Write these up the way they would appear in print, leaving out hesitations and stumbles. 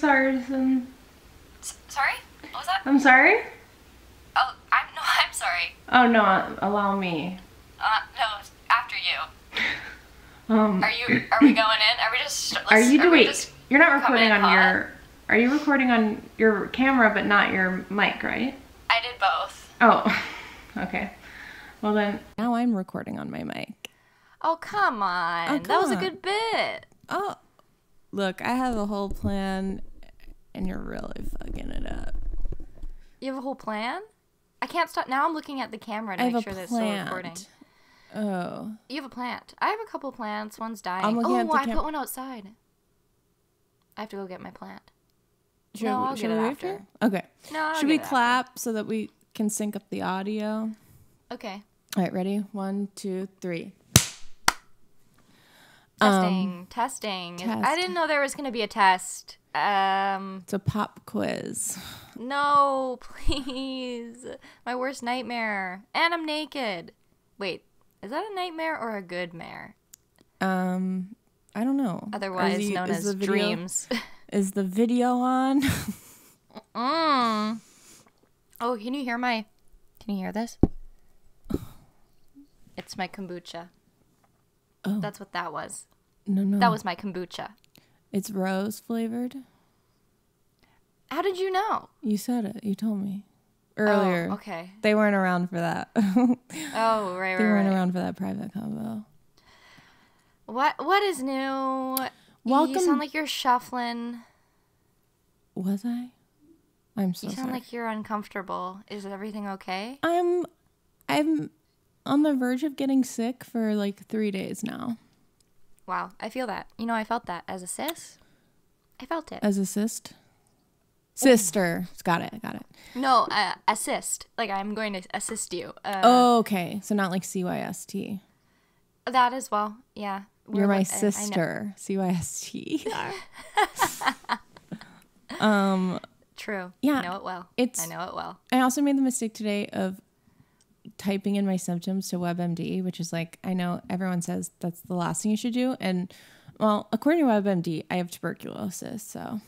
sorry. Sorry? What was that? I'm sorry? Oh, I'm sorry. Oh, no, allow me. No, after you. Are we going in? Are we just... Are you doing... You're not coming recording in on hot? your... Are you recording on your camera but not your mic, right? I did both. Oh, okay. Well then... Now I'm recording on my mic. Oh, come on. Oh, that was a on. good bit. Oh, look, I have a whole plan and you're really fucking it up. You have a whole plan? I can't stop. Now I'm looking at the camera to make sure that it's still recording. Oh. You have a plant. I have a couple plants. One's dying. I'm looking at the I put one outside. I have to go get my plant. I'll get it after. Okay. No, I'll Should get we it clap after. so that we can sync up the audio? Okay. All right, ready? 1, 2, 3. Testing. Test. I didn't know there was going to be a test. It's a pop quiz. No, please. My worst nightmare. And I'm naked. Wait, is that a nightmare or a good mare? I don't know. Otherwise known as dreams. Is the video on? Oh, can you hear this? It's my kombucha. Oh. That's what that was. No. That was my kombucha. It's rose flavored. How did you know? You said it. You told me earlier. Oh, okay. They weren't around for that. Oh, right. They weren't around for that private combo. What is new? Welcome. You sound like you're shuffling. Was I? I'm so sorry. You sound like you're uncomfortable. Is everything okay? I'm on the verge of getting sick for like 3 days now. Wow, I feel that. You know, I felt that as a cis. I felt it. As a cyst? Sister. Got it. No, assist. Like, I'm going to assist you. Okay. So not like CYST. That as well. Yeah. You're my sister. CYST. True. Yeah. I know it well. I know it well. I also made the mistake today of typing in my symptoms to WebMD, which is like, I know everyone says that's the last thing you should do. And well, according to WebMD, I have tuberculosis. So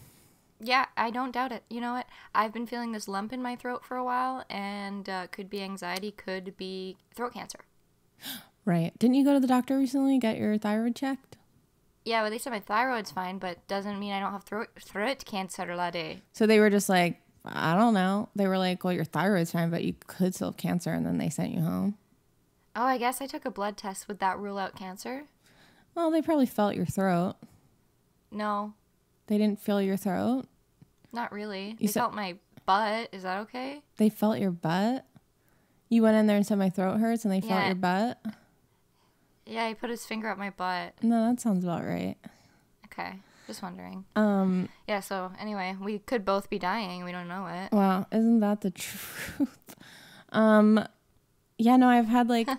yeah, I don't doubt it. You know what? I've been feeling this lump in my throat for a while, and could be anxiety, could be throat cancer. Right. Didn't you go to the doctor recently, get your thyroid checked? Yeah, well, they said my thyroid's fine, but doesn't mean I don't have throat cancer, laddie. So they were just like, I don't know. They were like, well, your thyroid's fine, but you could still have cancer, and then they sent you home. Oh, I guess I took a blood test. Would that rule out cancer? Well, they probably felt your throat. No. They didn't feel your throat? Not really. They felt my butt. Is that okay? They felt your butt? You went in there and said my throat hurts, and they felt your butt? Yeah, he put his finger up my butt. No, that sounds about right. Okay. Just wondering. Yeah, so anyway, we could both be dying. We don't know it. Wow, isn't that the truth? Yeah, no, I've had like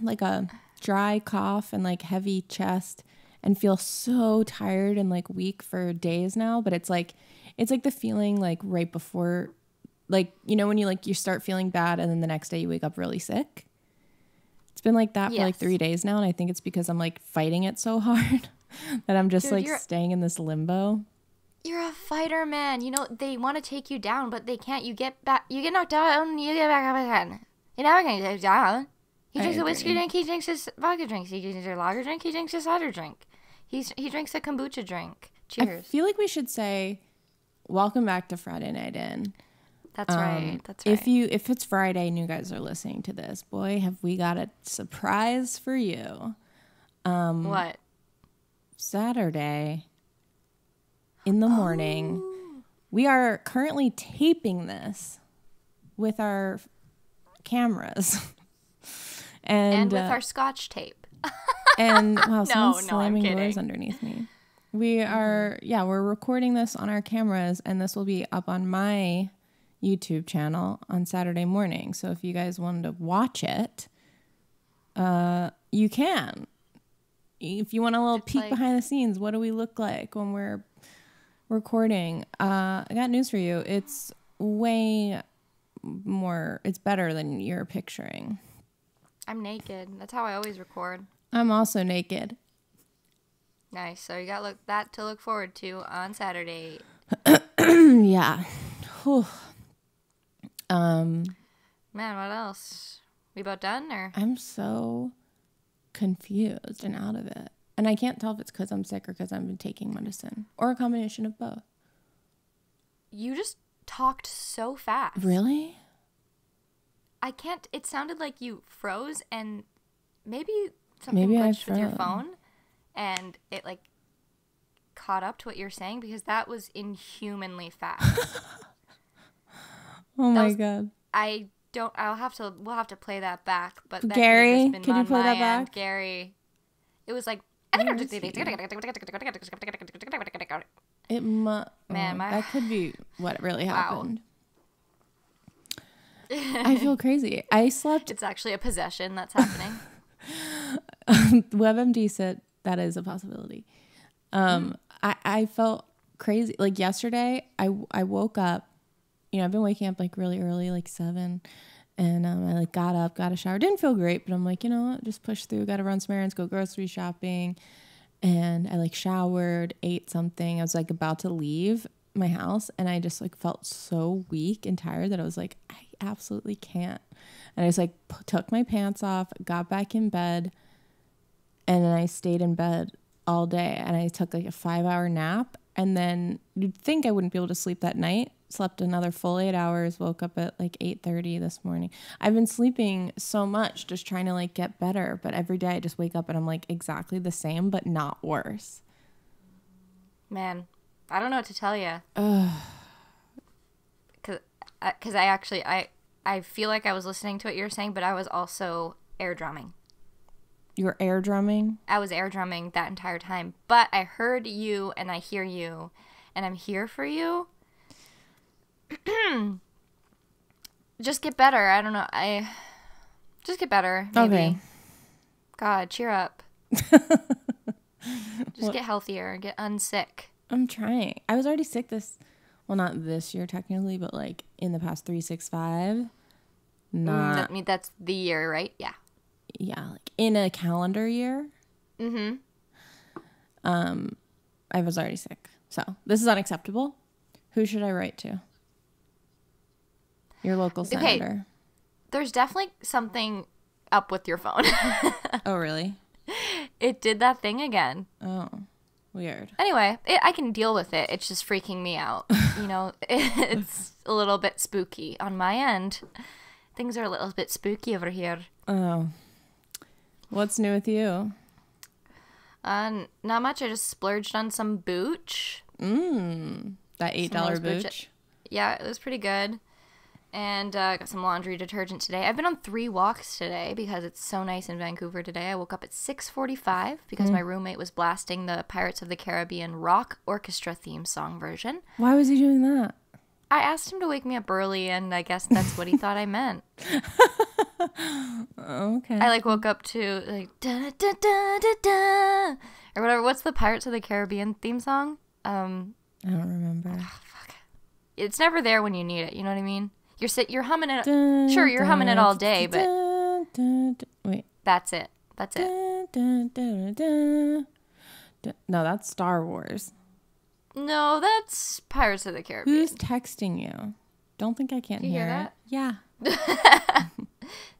like a dry cough and like heavy chest and feel so tired and like weak for days now, but it's like the feeling like right before, like, you know, when you start feeling bad and then the next day you wake up really sick. It's been like that for like 3 days now, and I think it's because I'm like fighting it so hard that I'm just like staying in this limbo. You're a fighter, man. You know, they want to take you down, but they can't. You get knocked down, you get back up again. You're never going to get down. He drinks a whiskey drink, he drinks his vodka drinks. He drinks a lager drink, he drinks a cider drink. He drinks a kombucha drink. Cheers. I feel like we should say, welcome back to Friday Night In. That's right. That's right. If it's Friday and you guys are listening to this, boy, have we got a surprise for you. What? Saturday in the morning. We are currently taping this with our cameras. and with our scotch tape. And wow, someone's slamming doors underneath me. We are, we're recording this on our cameras, and this will be up on my YouTube channel on Saturday morning. So if you guys wanted to watch it, you can. If you want a little peek behind the scenes, what do we look like when we're recording? I got news for you. It's way more, it's better than you're picturing. I'm naked. That's how I always record. I'm also naked. Nice. So you got that to look forward to on Saturday. Yeah. Whew. Man, what else? We about done or? I'm so confused and out of it. And I can't tell if it's because I'm sick or because I've been taking medicine or a combination of both. You just talked so fast. Really? I can't. It sounded like you froze and maybe something glitched with your phone and it like caught up to what you're saying because that was inhumanly fast. Oh my God. We'll have to play that back. But that Gary, can you play that back? Gary, it was like. It man, that could be what really happened. Wow. I feel crazy. I slept. It's actually a possession that's happening. WebMD said that is a possibility. I felt crazy. Like yesterday, I woke up. You know, I've been waking up like really early, like 7. And I like got up, got a shower. Didn't feel great, but I'm like, you know what? Just push through. Got to run some errands, go grocery shopping. And I like showered, ate something. I was like about to leave my house. And I just like felt so weak and tired that I was like, I absolutely can't. And I just like took my pants off, got back in bed. And then I stayed in bed all day. And I took like a 5-hour nap. And then you'd think I wouldn't be able to sleep that night. Slept another full 8 hours, woke up at like 8:30 this morning. I've been sleeping so much, just trying to like get better. But every day I just wake up and I'm like exactly the same, but not worse. Man, I don't know what to tell you. Because I feel like I was listening to what you were saying, but I was also air drumming. You were air drumming? I was air drumming that entire time. But I heard you and I hear you and I'm here for you. Just get better. I don't know. Just get better. Maybe. Okay. God, cheer up. Just get healthier. Get unsick. I'm trying. I was already sick not this year technically, but like in the past 365. That's the year, right? Yeah. Yeah, like in a calendar year. Mm-hmm. I was already sick. So this is unacceptable. Who should I write to? Your local senator. Okay. There's definitely something up with your phone. Oh, really? It did that thing again. Oh, weird. Anyway, I can deal with it. It's just freaking me out. You know, it's a little bit spooky on my end. Things are a little bit spooky over here. Oh. What's new with you? Not much. I just splurged on some booch. That $8 booch. Yeah, it was pretty good. And got some laundry detergent today. I've been on 3 walks today because it's so nice in Vancouver today. I woke up at 6:45 because my roommate was blasting the Pirates of the Caribbean rock orchestra theme song version. Why was he doing that? I asked him to wake me up early, and I guess that's what he thought I meant. Okay. I like woke up to like da da da da da or whatever. What's the Pirates of the Caribbean theme song? I don't remember. Oh, fuck. It's never there when you need it. You know what I mean? You're humming it. Sure, you're humming it all day, but wait. That's it. No, that's Star Wars. No, that's Pirates of the Caribbean. Who's texting you? Don't think I can't hear that? It. Yeah.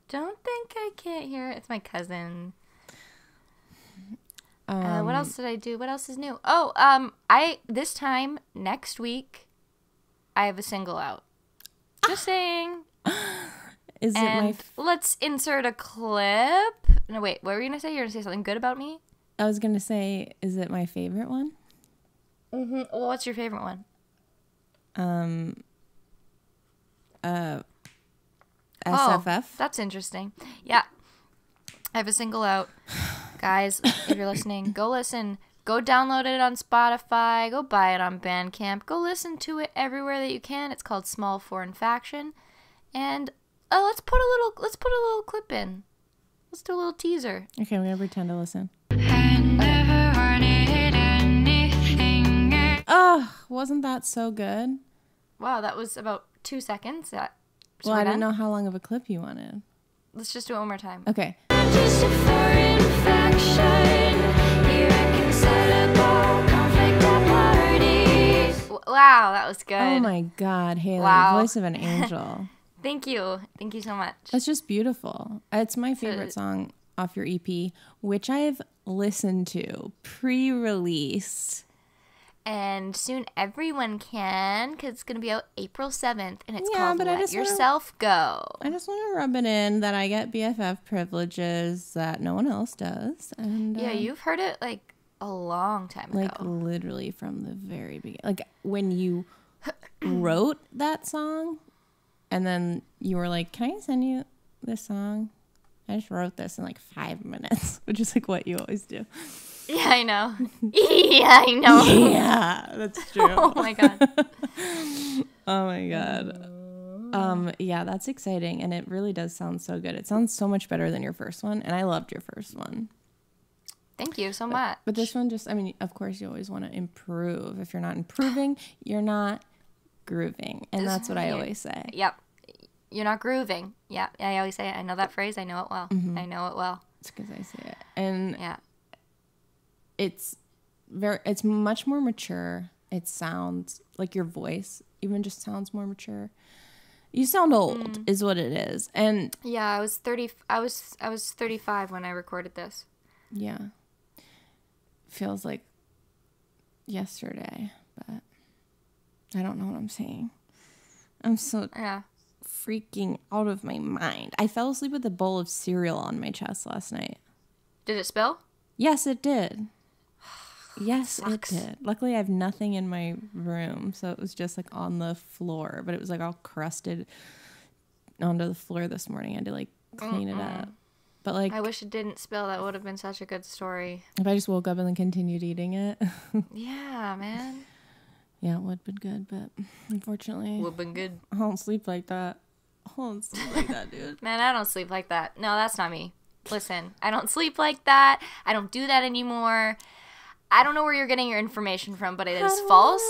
Don't think I can't hear it. It's my cousin. What else did I do? What else is new? Oh, this time next week, I have a single out. Just saying. Let's insert a clip. No, wait. What were you gonna say? You're gonna say something good about me? I was gonna say, is it my favorite one? Mm-hmm. Well, what's your favorite one? SFF. Oh, that's interesting. Yeah. I have a single out. Guys, if you're listening, go listen. Go download it on Spotify. Go buy it on Bandcamp. Go listen to it everywhere that you can. It's called Small Foreign Faction. And let's put a little clip in. Let's do a little teaser. Okay, we're gonna pretend to listen. Oh, wasn't that so good? Wow, that was about 2 seconds. Well, I didn't know how long of a clip you wanted. Let's just do it one more time. Okay. Just a foreign faction, irreconcilable conflict at parties. Wow, that was good. Oh my God, Haley, Wow. voice of an angel. Thank you so much. That's just beautiful. It's my favorite song off your EP, which I've listened to pre-release. And soon everyone can, because it's going to be out April 7th, and it's called Let Yourself Go. I just want to rub it in that I get BFF privileges that no one else does. And yeah, you've heard it like a long time ago. Like literally from the very beginning. Like when you wrote that song, and then you were like, can I send you this song? I just wrote this in like 5 minutes, which is like what you always do. Yeah, I know. Yeah, I know. Yeah, that's true. Oh my God. Oh my God. Yeah, that's exciting. And it really does sound so good. It sounds so much better than your first one. And I loved your first one. Thank you so much. But this one just, I mean, of course you always want to improve. If you're not improving, you're not grooving. And that's what I always say. Yep. You're not grooving. Yeah, I always say it. I know that phrase. I know it well. Mm-hmm. I know it well. It's because I say it. And yeah. It's much more mature. It sounds like your voice even just sounds more mature. You sound old is what it is. And yeah, I was 35 when I recorded this. Yeah. Feels like yesterday, but I don't know what I'm saying. I'm so freaking out of my mind. I fell asleep with a bowl of cereal on my chest last night. Did it spill? Yes, it did. Yes, it did. Luckily, I have nothing in my room, so it was just like on the floor, but it was like all crusted onto the floor this morning. I had to like clean it up. But like, I wish it didn't spill. That would have been such a good story. If I just woke up and then continued eating it. Yeah, man. Yeah, it would have been good, but unfortunately, would have been good. I don't sleep like that. I don't sleep like that, dude. Man, I don't sleep like that. No, that's not me. Listen, I don't sleep like that. I don't do that anymore. I don't know where you're getting your information from, but it is false.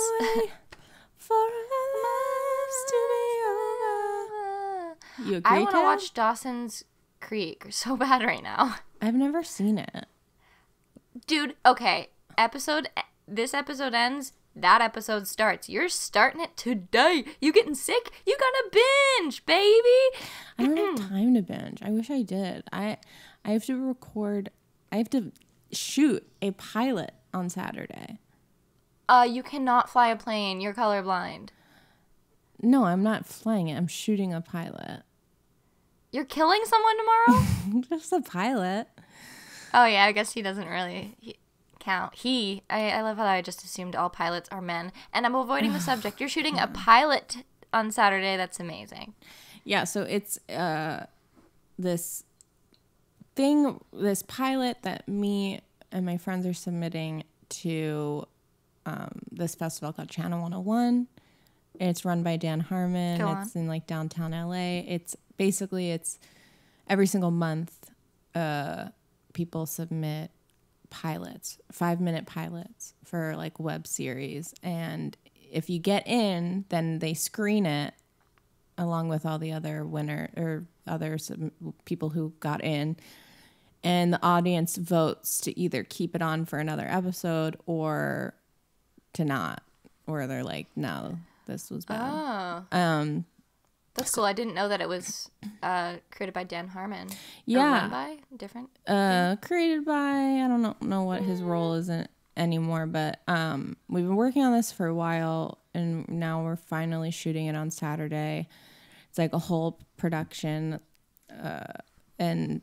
You agree, I want to watch Dawson's Creek so bad right now. I've never seen it. Dude, okay. This episode ends, that episode starts. You're starting it today. You getting sick? You gotta binge, baby. I don't have time to binge. I wish I did. I have to shoot a pilot on Saturday. You cannot fly a plane. You're colorblind. No, I'm not flying it. I'm shooting a pilot. You're killing someone tomorrow? Just a pilot. Oh, yeah, I guess he doesn't really count. I love how I just assumed all pilots are men. And I'm avoiding the subject. You're shooting a pilot on Saturday. That's amazing. Yeah, so it's this pilot that me and my friends are submitting to this festival called Channel 101. It's run by Dan Harmon. It's in like downtown LA. It's every single month people submit pilots, 5-minute pilots for like web series. And if you get in, then they screen it along with all the other people who got in. And the audience votes to either keep it on for another episode or to not. Or they're like, no, this was bad. Oh. That's cool. I didn't know that it was created by Dan Harmon. Yeah. Or run by? Different? Created by, I don't know what his role is anymore, but we've been working on this for a while, and now we're finally shooting it on Saturday. It's like a whole production, and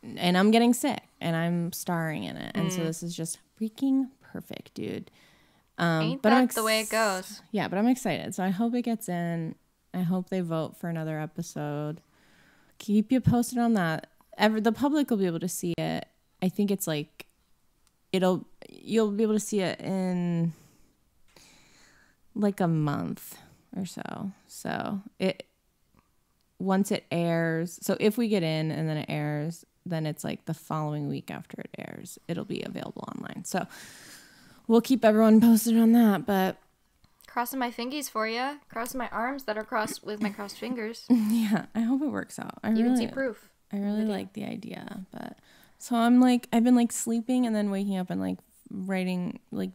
I'm getting sick, and I'm starring in it, and so this is just freaking perfect, dude. Ain't that the way it goes? Yeah, but I'm excited, so I hope it gets in. I hope they vote for another episode. Keep you posted on that. The public will be able to see it. I think it's like you'll be able to see it in like a month or so. So once it airs, so if we get in and then it airs, then it's like the following week after it airs, it'll be available online. So we'll keep everyone posted on that, but crossing my fingies for you. Crossing my arms that are crossed with my crossed fingers. Yeah, I hope it works out. You can see proof. I really like the idea, but so I'm like, I've been like sleeping and then waking up and like writing, like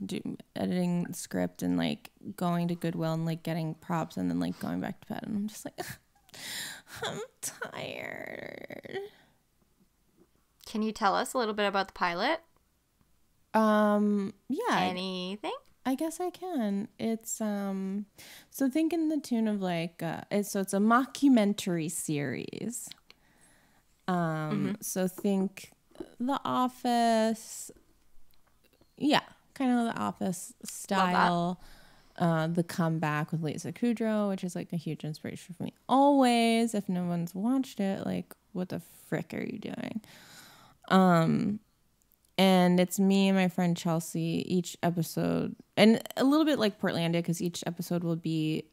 editing the script and like going to Goodwill and like getting props and then like going back to bed. And I'm just like, I'm tired. Can you tell us a little bit about the pilot? Yeah. Anything? I guess I can. It's so think in the tune of like it's a mockumentary series. So think The Office. Yeah, kind of The Office style. The Comeback with Lisa Kudrow, which is like a huge inspiration for me always. If no one's watched it, like what the frick are you doing? And it's me and my friend Chelsea each episode, and a little bit like Portlandia because each episode will be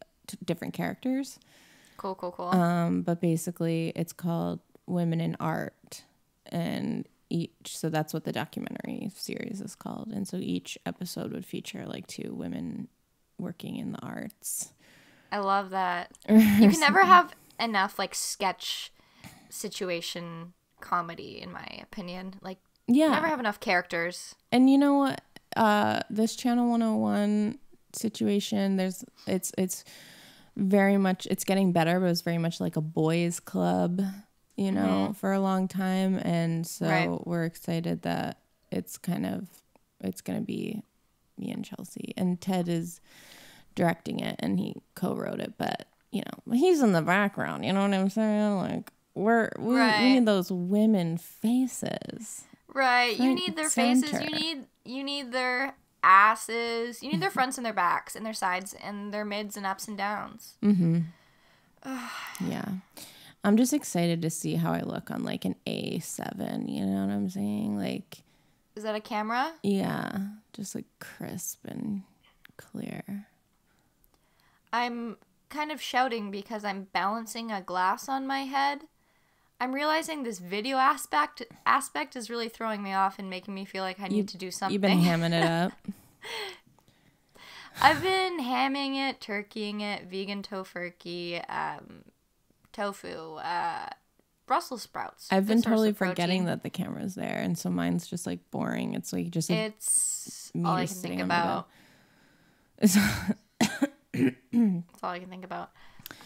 different characters. Cool. But basically it's called Women in Art, and so that's what the documentary series is called. And so each episode would feature like 2 women working in the arts. I love that. You can never have enough like sketch situation comedy, in my opinion. Like, yeah, never have enough characters. And you know what? This Channel 101 situation, it's very much, it's getting better, but it was very much like a boys club, you know, for a long time. And so we're excited that it's going to be me and Chelsea, and Ted is directing it and he co-wrote it, but you know, he's in the background, you know what I'm saying? Like we need those women faces. Right. You need their faces, you need their asses, you need their fronts and their backs and their sides and their mids and ups and downs. Yeah. I'm just excited to see how I look on like an A7, you know what I'm saying? Like, is that a camera? Yeah, just like crisp and clear. I'm kind of shouting because I'm balancing a glass on my head. I'm realizing this video aspect is really throwing me off and making me feel like I need to do something. You've been hamming it up. I've been hamming it, turkeying it, vegan tofurkey, tofu, Brussels sprouts. I've been totally forgetting that the camera's there, and so mine's just like boring. It's like just it's all I can think about. That's all I can think about.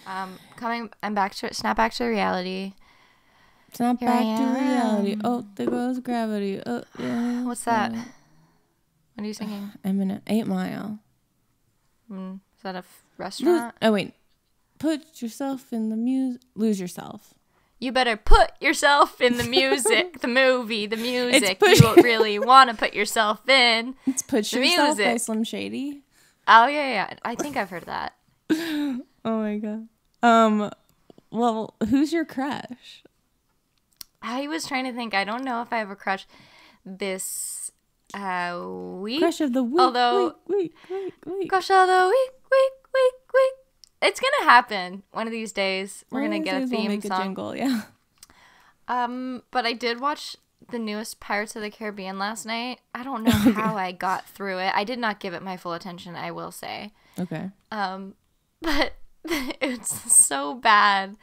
Snap back to reality. Snap back to reality. Oh, there goes gravity. Oh, yeah. What's that? What are you singing? I'm in an 8 Mile. Is that a restaurant? Oh, wait. Put yourself in the music. Lose yourself. You better put yourself in the music, the movie, the music. You don't really want to put yourself in. It's Push Yourself by Slim Shady. Oh, yeah. I think I've heard that. Oh, my God. Well, who's your crush? I was trying to think. I don't know if I have a crush this week. Crush of the week. Although, week. Crush of the week. It's going to happen one of these days. We're going to get a theme we'll make song. A jingle, yeah. But I did watch the newest Pirates of the Caribbean last night. I don't know how I got through it. I did not give it my full attention, I will say. Okay. But it's so bad.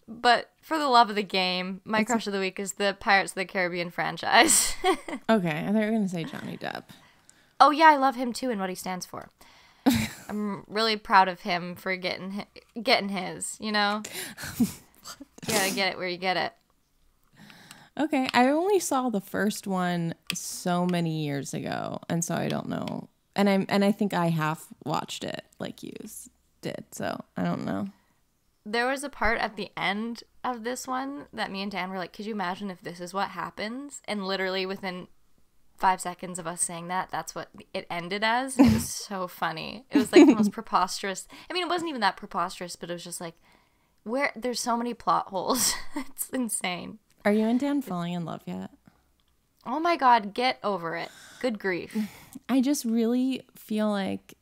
But for the love of the game, my crush of the week is the Pirates of the Caribbean franchise. Okay, I thought you were going to say Johnny Depp. Oh, yeah, I love him too and what he stands for. I'm really proud of him for getting his, you know? You gotta get it where you get it. Okay, I only saw the first one so many years ago, and so I don't know. And I think I half watched it like you did, so I don't know. There was a part at the end of this one that me and Dan were like, could you imagine if this is what happens? And literally within 5 seconds of us saying that, that's what it ended as. It was so funny. It was like the most preposterous. I mean, it wasn't even that preposterous, but it was just like, there's so many plot holes. It's insane. Are you and Dan falling in love yet? Oh my God, get over it. Good grief. I just really feel like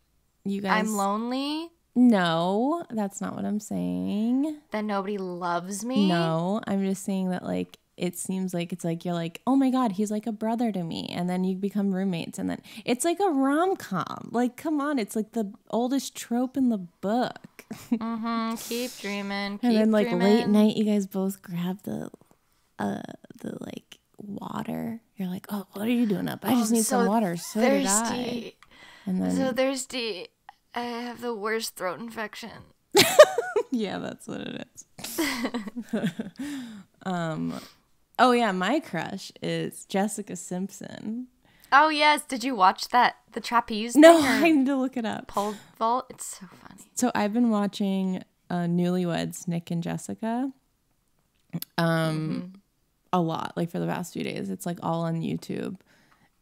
you guys... I'm lonely? No, that's not what I'm saying. That nobody loves me? No, I'm just saying that like it seems like it's like you're like, oh my God, he's like a brother to me. And then you become roommates. And then it's like a rom-com. Like, come on. It's like the oldest trope in the book. Mm-hmm. Keep dreaming. And then like late night, you guys both grab the like water. You're like, oh, what are you doing up? I just need some water. So thirsty. Did I. And then, I'm so thirsty. I have the worst throat infection. Yeah, that's what it is. Oh yeah, my crush is Jessica Simpson. Oh yes, did you watch that? The trapeze? No, I need to look it up. Pole vault. It's so funny. So I've been watching Newlyweds, Nick and Jessica. A lot, like for the past few days. It's like all on YouTube.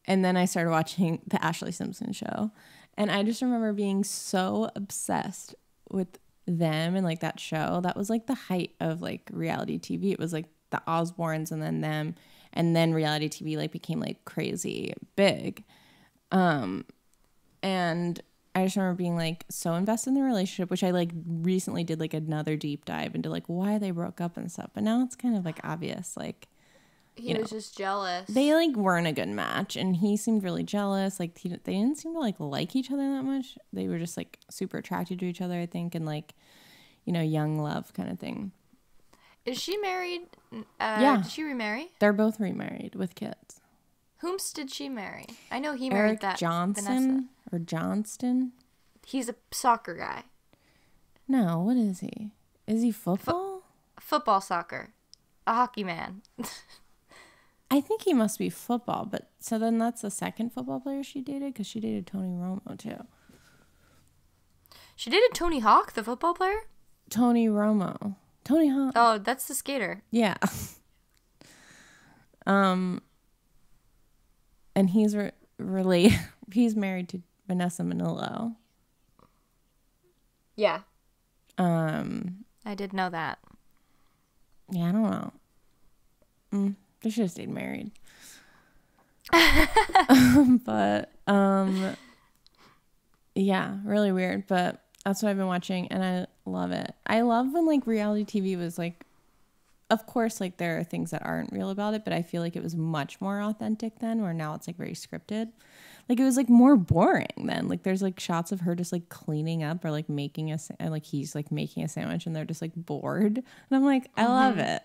And then I started watching the Ashley Simpson show. And I just remember being so obsessed with them and like that show. That was like the height of like reality TV. It was like the Osbournes and then them. And then reality TV like became like crazy big. And I just remember being like so invested in the relationship, which I like recently did like another deep dive into like why they broke up and stuff. But now it's kind of like obvious, like he was just jealous. They like weren't a good match, and he seemed really jealous. Like they didn't seem to like each other that much. They were just like super attracted to each other, I think, and like, you know, young love kind of thing. Is she married? Yeah. Did she remarry? They're both remarried with kids. Whomst did she marry? I know he married that Johnson Vanessa. Or Johnston. He's a soccer guy. No, what is he? Is he football? Football soccer. A hockey man. I think he must be football, but so then that's the second football player she dated because she dated Tony Romo too. She dated Tony Hawk, the football player? Tony Romo. Tony Hawk. Oh, that's the skater. Yeah. And he's related. He's married to Vanessa Manillo. Yeah. I did know that. Yeah, I don't know. They should have stayed married. But yeah, really weird. But that's what I've been watching, and I love it. I love when like reality TV was like, of course, like there are things that aren't real about it, but I feel like it was much more authentic then, where now it's like very scripted. Like it was like more boring then. Like there's like shots of her just like cleaning up or like making he's like making a sandwich and they're just like bored. And I'm like, I love it.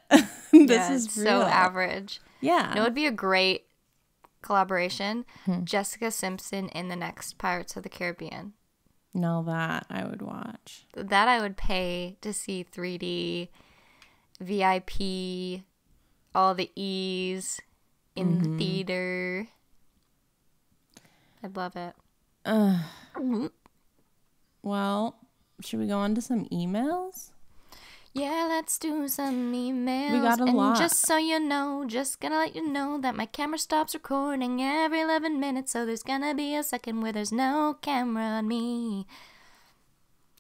This is real. So average. Yeah. You know, it would be a great collaboration. Jessica Simpson in the next Pirates of the Caribbean. No, that I would watch. That I would pay to see 3D, VIP, all the E's in the theater. I'd love it. Well, should we go on to some emails? Yeah, let's do some emails. We got a lot. And just so you know, just gonna let you know that my camera stops recording every 11 minutes, so there's gonna be a second where there's no camera on me.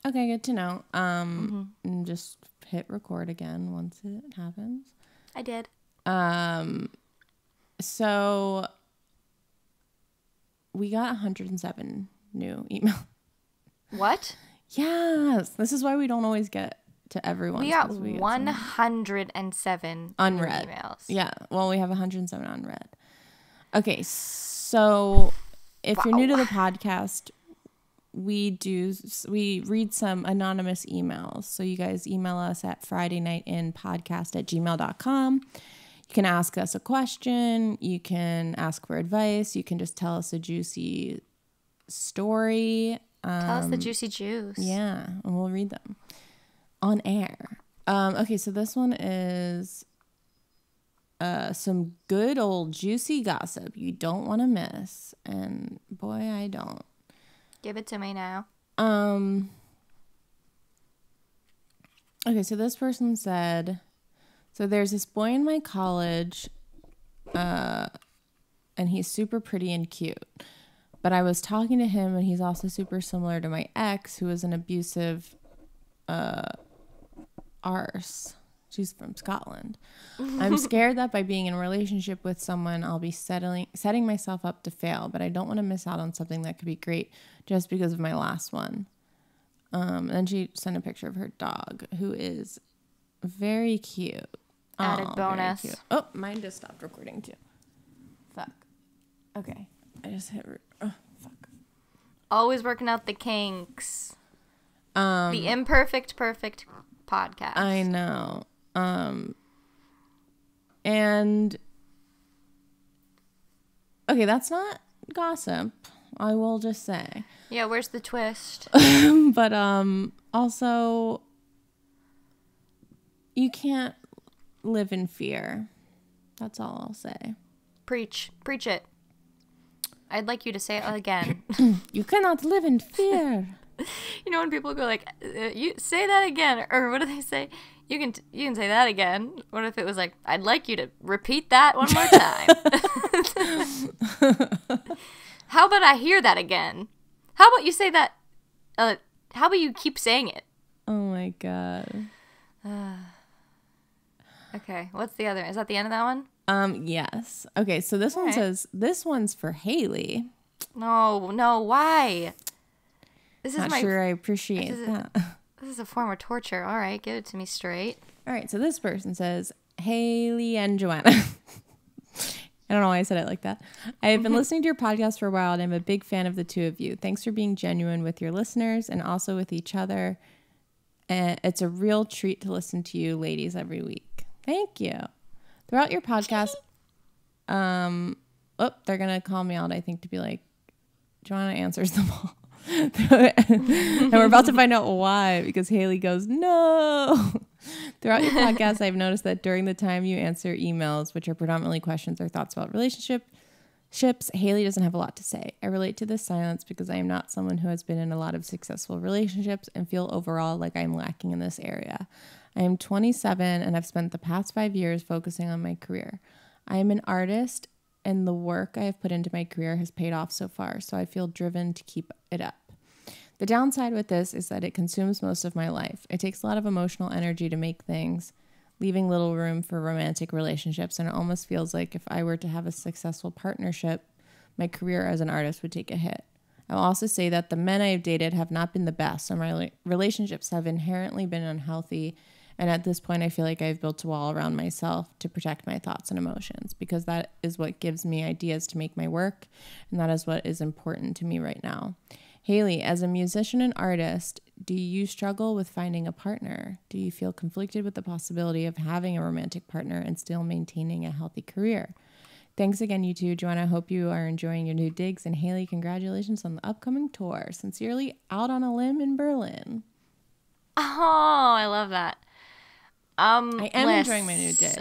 Okay, good to know. And just hit record again once it happens. I did. So we got 107 new emails. What? Yes. This is why we don't always get to everyone. We got 107 unread emails. Yeah. Well, we have 107 unread. Okay. So if you're new to the podcast, we read some anonymous emails. So you guys email us at FridayNightInPodcast@gmail.com. You can ask us a question. You can ask for advice. You can just tell us a juicy story. Tell us the juicy juice. Yeah, and we'll read them on air. Okay, so this one is some good old juicy gossip you don't want to miss. And boy, I don't. Give it to me now. Okay, so this person said, so there's this boy in my college, and he's super pretty and cute. But I was talking to him, and he's also super similar to my ex, who was an abusive arse. She's from Scotland. I'm scared that by being in a relationship with someone, I'll be setting myself up to fail, but I don't want to miss out on something that could be great just because of my last one. And she sent a picture of her dog, who is very cute. Added bonus. Cute. Oh, mine just stopped recording too. Fuck. Okay. I just hit... fuck. Always working out the kinks. The imperfect, perfect podcast. I know. And Okay, that's not gossip. I will just say. Yeah, where's the twist? But also you can't live in fear. That's all I'll say. Preach it. I'd like you to say it again. You cannot live in fear. You know when people go like, "You say that again," or what do they say? You can say that again. What if it was like, "I'd like you to repeat that one more time." How about I hear that again? How about you say that? How about you keep saying it? Oh my god. Okay, what's the other? Is that the end of that one? Yes. Okay, so this one says, this one's for Haley. No, why? This is Not sure I appreciate that. This is a form of torture. All right, give it to me straight. All right, so this person says, Haley and Joanna. I don't know why I said it like that. I have been listening to your podcast for a while, and I'm a big fan of the two of you. Thanks for being genuine with your listeners and also with each other. And it's a real treat to listen to you ladies every week. Thank you. Throughout your podcast, they're going to call me out, I think, to be like, Joanna answers them all. And we're about to find out why, because Haley goes, no. Throughout your podcast, I've noticed that during the time you answer emails, which are predominantly questions or thoughts about relationships, Haley doesn't have a lot to say. I relate to this silence because I am not someone who has been in a lot of successful relationships and feel overall like I'm lacking in this area. I am 27 and I've spent the past 5 years focusing on my career. I am an artist and the work I have put into my career has paid off so far, so I feel driven to keep it up. The downside with this is that it consumes most of my life. It takes a lot of emotional energy to make things, leaving little room for romantic relationships, and it almost feels like if I were to have a successful partnership, my career as an artist would take a hit. I'll also say that the men I have dated have not been the best, so my relationships have inherently been unhealthy, and at this point I feel like I've built a wall around myself to protect my thoughts and emotions, because that is what gives me ideas to make my work, and that is what is important to me right now. Haley, as a musician and artist, do you struggle with finding a partner? Do you feel conflicted with the possibility of having a romantic partner and still maintaining a healthy career? Thanks again, you two. Joanna, I hope you are enjoying your new digs. And Haley, congratulations on the upcoming tour. Sincerely, Out on a Limb in Berlin. Oh, I love that. I am enjoying my new digs.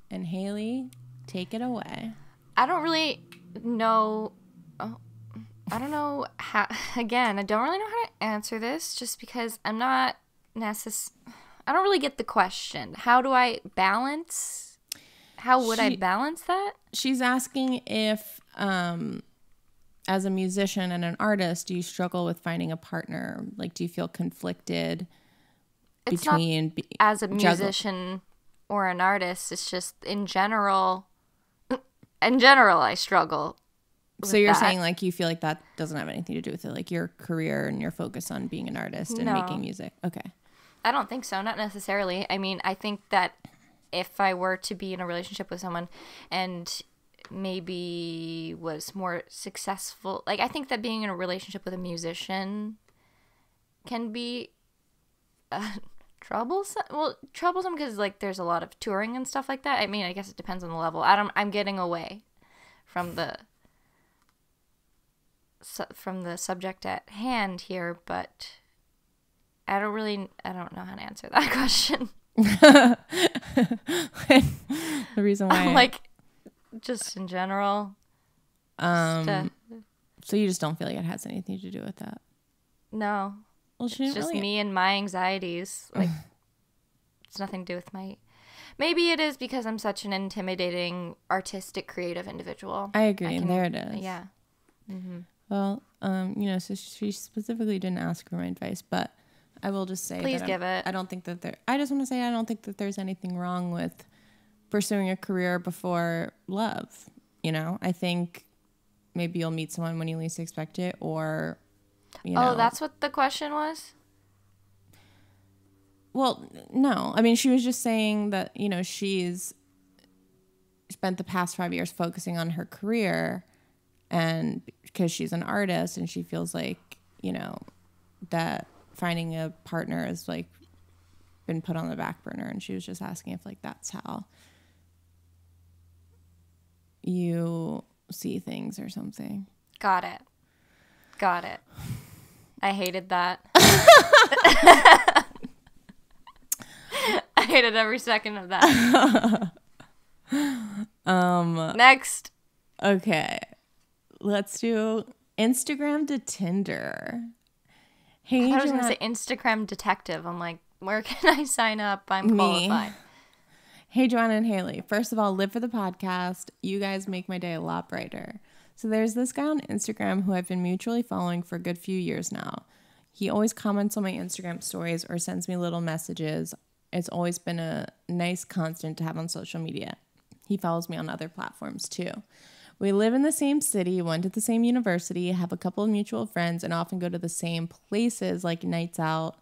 And Haley, take it away. I don't really know... I don't know how, again, I don't really know how to answer this just because I'm not I don't really get the question. How do I balance? How would I balance that? She's asking if, as a musician and an artist, do you struggle with finding a partner? Like, do you feel conflicted between... It's not as a musician or an artist. It's just in general, I struggle. So you're saying like you feel like that doesn't have anything to do with it, like your career and your focus on being an artist and making music. Okay. I don't think so. Not necessarily. I mean, I think that if I were to be in a relationship with someone and maybe was more successful, like I think that being in a relationship with a musician can be troublesome. Well, troublesome because like there's a lot of touring and stuff like that. I mean, I guess it depends on the level. I'm getting away from the subject at hand here, but I don't know how to answer that question. The reason why like just in general, so you just don't feel like it has anything to do with that? No. Well, it's just me and my anxieties. Like it's nothing to do with my... Maybe it is because I'm such an intimidating, artistic, creative individual. I agree. There it is. Yeah. Mm-hmm. Well, so she specifically didn't ask for my advice, but I will just say Please give it. I don't think that I just want to say I don't think that there's anything wrong with pursuing a career before love. You know, I think maybe you'll meet someone when you least expect it, or, you know. Oh, that's what the question was? Well, no. I mean, she was just saying that, you know, she's spent the past 5 years focusing on her career, and because she's an artist and she feels like, you know, that finding a partner has like been put on the back burner, and she was just asking if like that's how you see things or something. Got it. I hated that. I hated every second of that. Next. Okay. Let's do Instagram to Tinder. Hey, I was going to say Instagram detective. I'm like, where can I sign up? I'm qualified. Hey, Joanna and Haley. First of all, live for the podcast. You guys make my day a lot brighter. So there's this guy on Instagram who I've been mutually following for a good few years now. He always comments on my Instagram stories or sends me little messages. It's always been a nice constant to have on social media. He follows me on other platforms too. We live in the same city, went to the same university, have a couple of mutual friends, and often go to the same places like nights out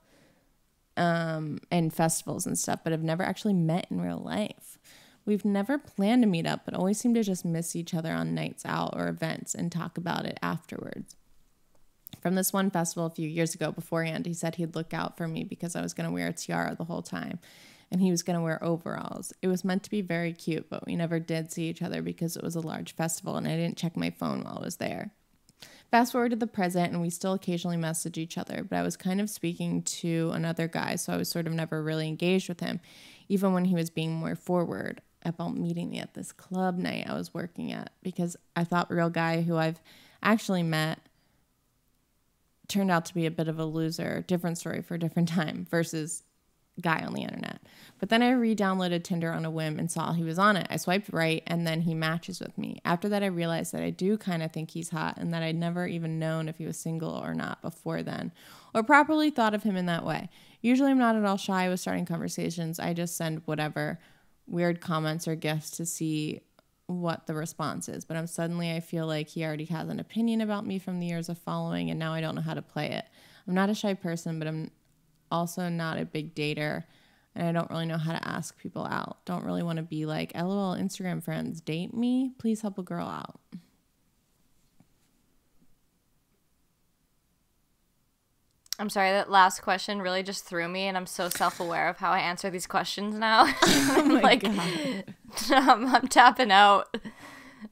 and festivals and stuff, but have never actually met in real life. We've never planned to meet up, but always seem to just miss each other on nights out or events and talk about it afterwards. From this one festival a few years ago beforehand, he said he'd look out for me because I was going to wear a tiara the whole time and he was going to wear overalls. It was meant to be very cute, but we never did see each other because it was a large festival and I didn't check my phone while I was there. Fast forward to the present and we still occasionally message each other, but I was kind of speaking to another guy, so I was sort of never really engaged with him, even when he was being more forward about meeting me at this club night I was working at, because I thought real guy who I've actually met turned out to be a bit of a loser. Different story for a different time versus guy on the internet. But then I re-downloaded Tinder on a whim and saw he was on it. I swiped right and then he matches with me. After that, I realized that I do kind of think he's hot and that I'd never even known if he was single or not before then, or properly thought of him in that way. Usually I'm not at all shy with starting conversations. I just send whatever weird comments or gifts to see what the response is. But I feel like he already has an opinion about me from the years of following and now I don't know how to play it. I'm not a shy person, but I'm also not a big dater and I don't really know how to ask people out. Don't really want to be like, LOL, Instagram friends, date me? Please help a girl out. I'm sorry, that last question really just threw me, and I'm so self-aware of how I answer these questions now. Oh my God. I'm tapping out.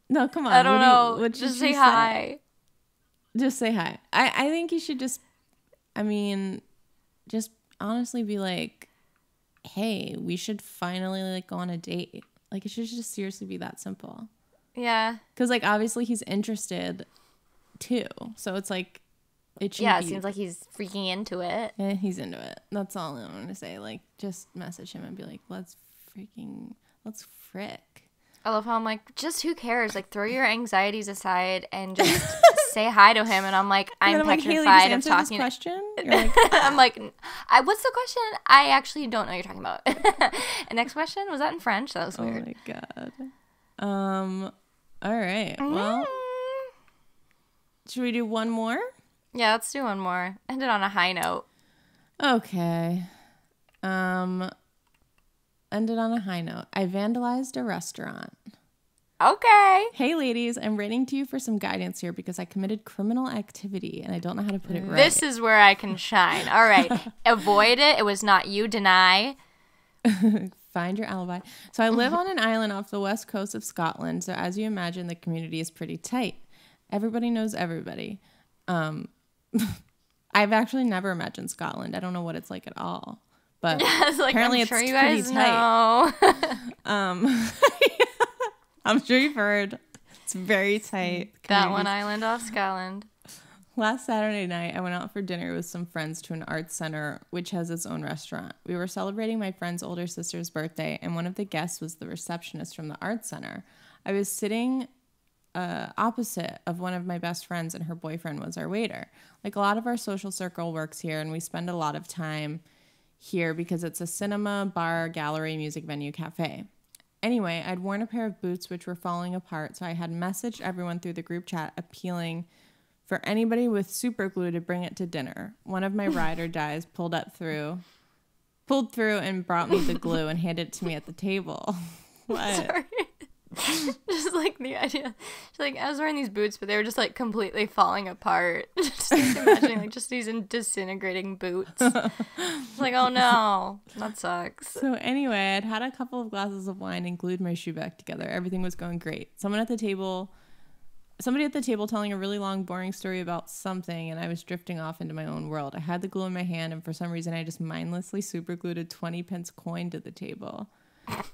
No, come on. I don't know. Just say hi. Just say hi. I think you should just honestly be like, hey, we should finally like go on a date. Like it should just seriously be that simple. Yeah. Because like obviously he's interested too. So it's like, it seems like he's freaking into it. Yeah, he's into it. That's all I want to say. Like, just message him and be like, let's frick. I love how I'm like, just who cares? Like, throw your anxieties aside and just say hi to him. And I'm like, I'm petrified of talking. This question? You're like, I'm like, what's the question? I actually don't know what you're talking about. And next question, was that in French? That was weird. Oh my God. All right. Well, should we do one more? Yeah, let's do one more. End it on a high note. Okay. End it on a high note. I vandalized a restaurant. Okay. Hey, ladies, I'm writing to you for some guidance here because I committed criminal activity and I don't know how to put it right. This is where I can shine. All right. Avoid it. It was not you. Deny. Find your alibi. So I live on an island off the west coast of Scotland. So as you imagine, the community is pretty tight. Everybody knows everybody. I've actually never imagined Scotland. I don't know what it's like at all, but like, apparently I'm sure it's you guys pretty tight. Know. I'm sure you've heard. It's very tight. That one island off Scotland. Last Saturday night, I went out for dinner with some friends to an arts center, which has its own restaurant. We were celebrating my friend's older sister's birthday, and one of the guests was the receptionist from the arts center. I was sitting opposite of one of my best friends and her boyfriend was our waiter. Like a lot of our social circle works here and we spend a lot of time here because it's a cinema, bar, gallery, music venue, cafe. Anyway, I'd worn a pair of boots which were falling apart, so I had messaged everyone through the group chat appealing for anybody with super glue to bring it to dinner. One of my ride or dies pulled through and brought me the glue and handed it to me at the table. What? Sorry. Just like the idea, like I was wearing these boots, but they were just like completely falling apart. Just like, imagining like just these disintegrating boots. Like, oh no, that sucks. So anyway, I'd had a couple of glasses of wine and glued my shoe back together. Everything was going great. Someone at the table somebody at the table telling a really long, boring story about something, and I was drifting off into my own world. I had the glue in my hand, and for some reason, I just mindlessly superglued a 20-pence coin to the table.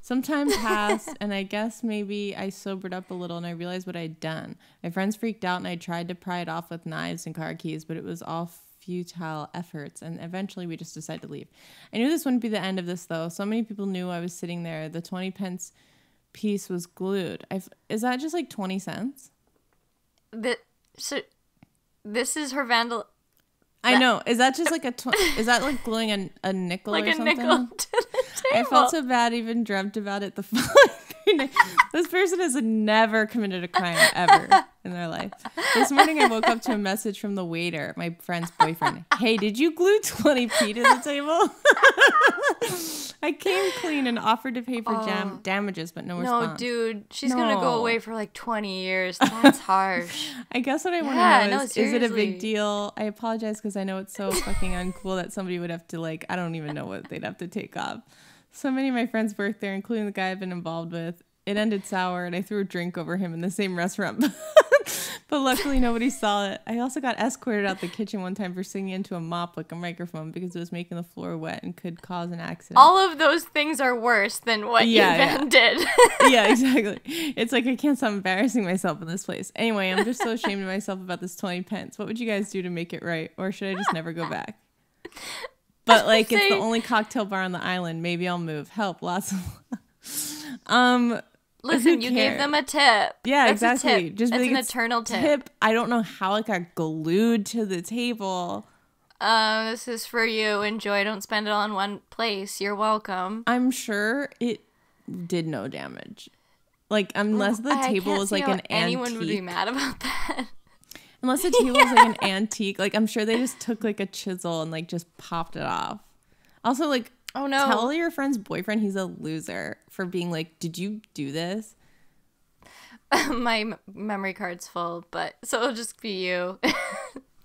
Some time passed, and I guess maybe I sobered up a little, and I realized what I'd done. My friends freaked out, and I tried to pry it off with knives and car keys, but it was all futile efforts, and eventually we just decided to leave. I knew this wouldn't be the end of this, though. So many people knew I was sitting there. The 20-pence piece was glued. Is that just like 20 cents? So this is her vandal. I know. Is that just like is that like gluing a nickel like or something? Like a nickel to the table. I felt so bad, even dreamt about it the following day. This person has never committed a crime ever in their life. This morning I woke up to a message from the waiter, my friend's boyfriend. Hey, did you glue 20p to the table? I came clean and offered to pay for damages, but no response. No, dude, she's gonna go away for like 20 years. That's harsh. I guess what I want to know is it a big deal? I apologize because I know it's so fucking uncool that somebody would have to like, I don't even know what they'd have to take off. So many of my friends worked there, including the guy I've been involved with. It ended sour, and I threw a drink over him in the same restaurant. But luckily, nobody saw it. I also got escorted out the kitchen one time for singing into a mop like a microphone because it was making the floor wet and could cause an accident. All of those things are worse than what you did. Yeah, exactly. It's like I can't stop embarrassing myself in this place. Anyway, I'm just so ashamed of myself about this 20 pence. What would you guys do to make it right? Or should I just never go back? But like, it's the only cocktail bar on the island. Maybe I'll move. Help. Lots of... Listen, you gave them a tip. Yeah, that's exactly. Just it's an eternal tip. I don't know how it got glued to the table. This is for you. Enjoy. Don't spend it all in one place. You're welcome. I'm sure it did no damage. Like, unless the table was like an antique. Anyone would be mad about that. Unless the table was like an antique. Like, I'm sure they just took like a chisel and like just popped it off. Also, like, oh no, tell your friend's boyfriend he's a loser for being like, did you do this? My memory card's full, but so it'll just be you.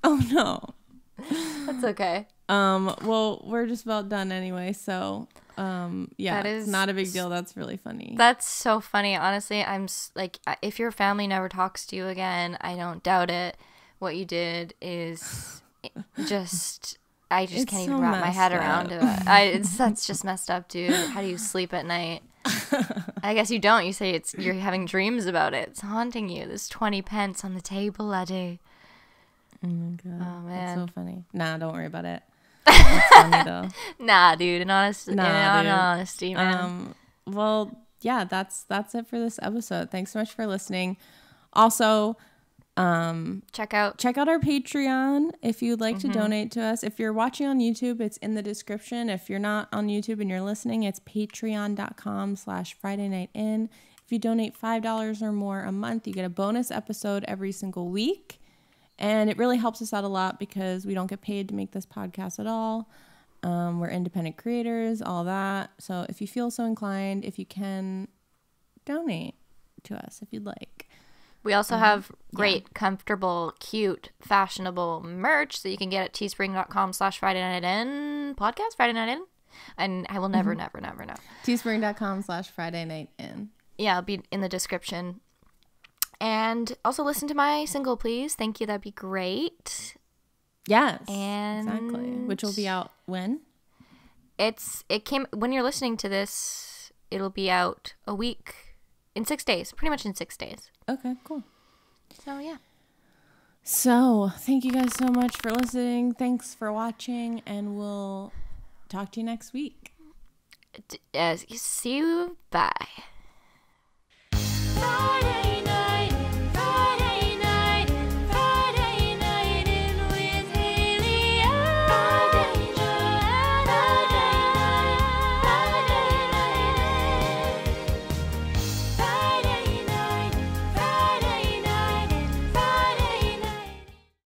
Oh no. That's okay. Well, we're just about done anyway, so yeah, it's not a big deal. That's really funny. That's so funny. Honestly, I'm like, if your family never talks to you again, I don't doubt it. What you did is just I just can't even wrap my head around it. That's just messed up, dude. How do you sleep at night? I guess you don't. You say you're having dreams about it. It's haunting you. There's 20 pence on the table, laddie. Oh my god. Oh man. That's so funny. Nah, don't worry about it. It's funny though. Nah, dude. In honesty, man. Well, yeah, that's it for this episode. Thanks so much for listening. Also, check out our Patreon if you'd like to donate to us. If you're watching on YouTube, it's in the description. If you're not on YouTube and you're listening, it's patreon.com/Friday Night In. If you donate $5 or more a month, you get a bonus episode every single week. And it really helps us out a lot because we don't get paid to make this podcast at all. We're independent creators, all that. So if you feel so inclined, if you can, donate to us if you'd like. We also have great, comfortable, cute, fashionable merch that you can get at teespring.com/Friday Night In podcast, Friday Night In. And I will never know. teespring.com/Friday Night In. Yeah, it'll be in the description. And also listen to my single, please. Thank you. That'd be great. Yes, and exactly. Which will be out when? When you're listening to this, it'll be out a week. In 6 days. Pretty much in 6 days. Okay, cool. So, yeah. So, thank you guys so much for listening. Thanks for watching. And we'll talk to you next week. See you. Bye.